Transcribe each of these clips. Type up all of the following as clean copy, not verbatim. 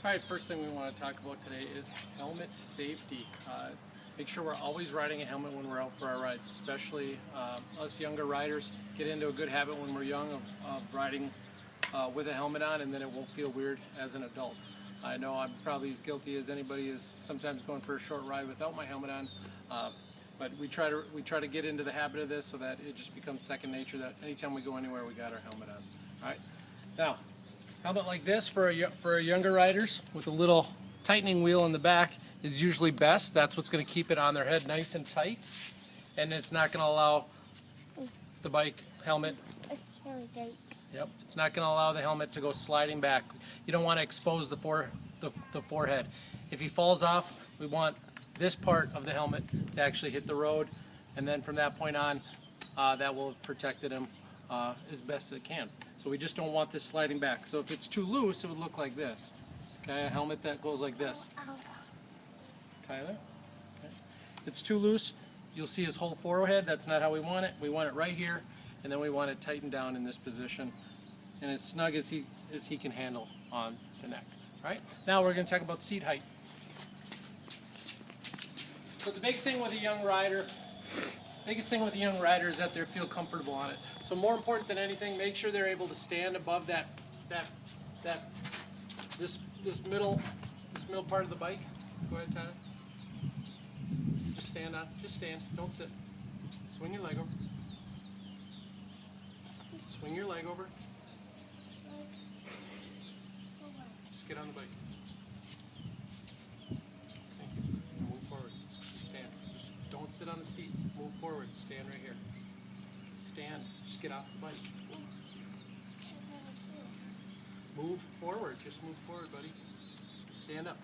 Alright, first thing we want to talk about today is helmet safety. Make sure we're always riding a helmet when we're out for our rides, especially us younger riders get into a good habit when we're young of riding with a helmet on, and then it won't feel weird as an adult. I know I'm probably as guilty as anybody is sometimes going for a short ride without my helmet on, but we try to get into the habit of this so that it just becomes second nature, that anytime we go anywhere we got our helmet on. Alright, now helmet like this for younger riders with a little tightening wheel in the back is usually best. That's what's going to keep it on their head nice and tight, and it's not going to allow the bike helmet. It's really tight. Yep, it's not going to allow the helmet to go sliding back. You don't want to expose the forehead. If he falls off, we want this part of the helmet to actually hit the road, and then from that point on, that will have protected him as best it can. So we just don't want this sliding back. So if it's too loose, it would look like this. Okay, a helmet that goes like this. Tyler? Okay. If it's too loose, you'll see his whole forehead. That's not how we want it. We want it right here, and then we want it tightened down in this position, and as snug as he can handle on the neck. All right? Now we're going to talk about seat height. So the biggest thing with a young rider is that they feel comfortable on it. So more important than anything, make sure they're able to stand above this middle part of the bike. Go ahead, Tyler. Just stand on. Just stand. Don't sit. Swing your leg over. Swing your leg over. Just get on the bike. Thank you. And move forward. Just stand. Just don't sit on the seat. Move forward. Stand right here. Stand. Just get off the bike. Move forward. Just move forward, buddy. Stand up.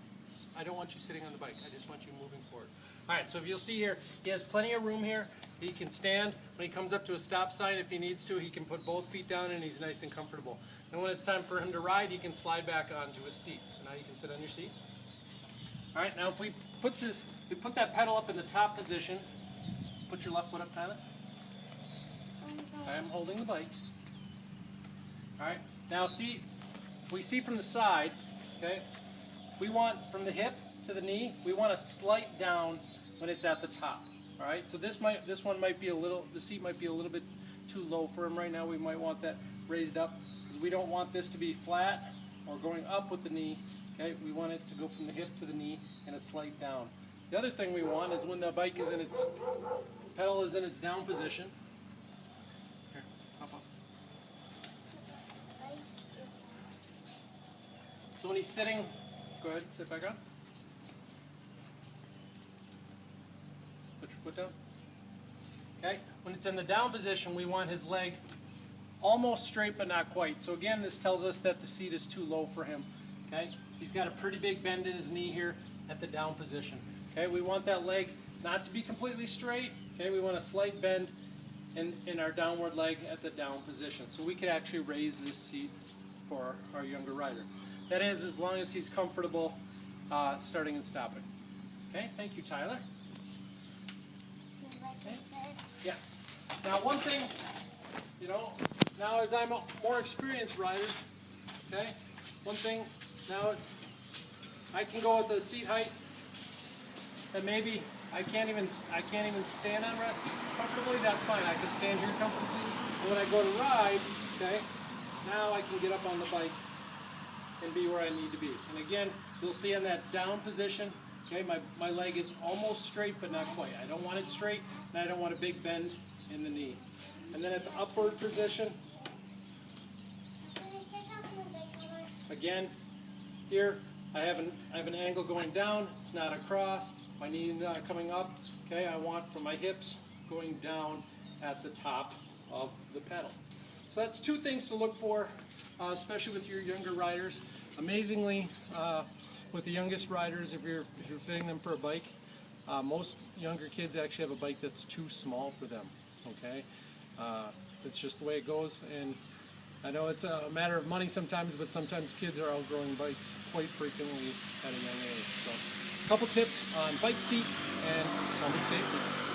I don't want you sitting on the bike. I just want you moving forward. Alright, so if you'll see here, he has plenty of room here. He can stand. When he comes up to a stop sign, if he needs to, he can put both feet down and he's nice and comfortable. And when it's time for him to ride, he can slide back onto his seat. So now you can sit on your seat. Alright, now if we put that pedal up in the top position. Put your left foot up, Tyler. I'm holding the bike. Alright, now see, if we see from the side, okay, we want from the hip to the knee, we want a slight down when it's at the top. All right, so this one might be the seat might be a little bit too low for him right now. We might want that raised up because we don't want this to be flat or going up with the knee. Okay, we want it to go from the hip to the knee and a slight down. The other thing we want is when the bike is pedal is in its down position. Here, hop up. So when he's sitting, go ahead, sit back on. Put your foot down. Okay, when it's in the down position, we want his leg almost straight but not quite. So again, this tells us that the seat is too low for him. Okay, he's got a pretty big bend in his knee here at the down position. Okay, we want that leg not to be completely straight. Okay, we want a slight bend in our downward leg at the down position. So we could actually raise this seat for our younger rider. That is, as long as he's comfortable starting and stopping. Okay, thank you, Tyler. Okay. Yes. Now one thing, now as I'm a more experienced rider, okay, one thing, now I can go with the seat height that maybe I can't even stand on comfortably. That's fine. I can stand here comfortably. And when I go to ride, okay, now I can get up on the bike and be where I need to be. And again, you'll see in that down position, okay, my leg is almost straight but not quite. I don't want it straight, and I don't want a big bend in the knee. And then at the upward position, again, here I have an angle going down. It's not across. My knee not coming up. Okay, I want from my hips going down at the top of the pedal. So that's two things to look for, especially with your younger riders. Amazingly, with the youngest riders, if you're fitting them for a bike, most younger kids actually have a bike that's too small for them. Okay, it's just the way it goes, and I know it's a matter of money sometimes, but sometimes kids are outgrowing bikes quite frequently at a young age. So, a couple tips on bike seat and helmet safety.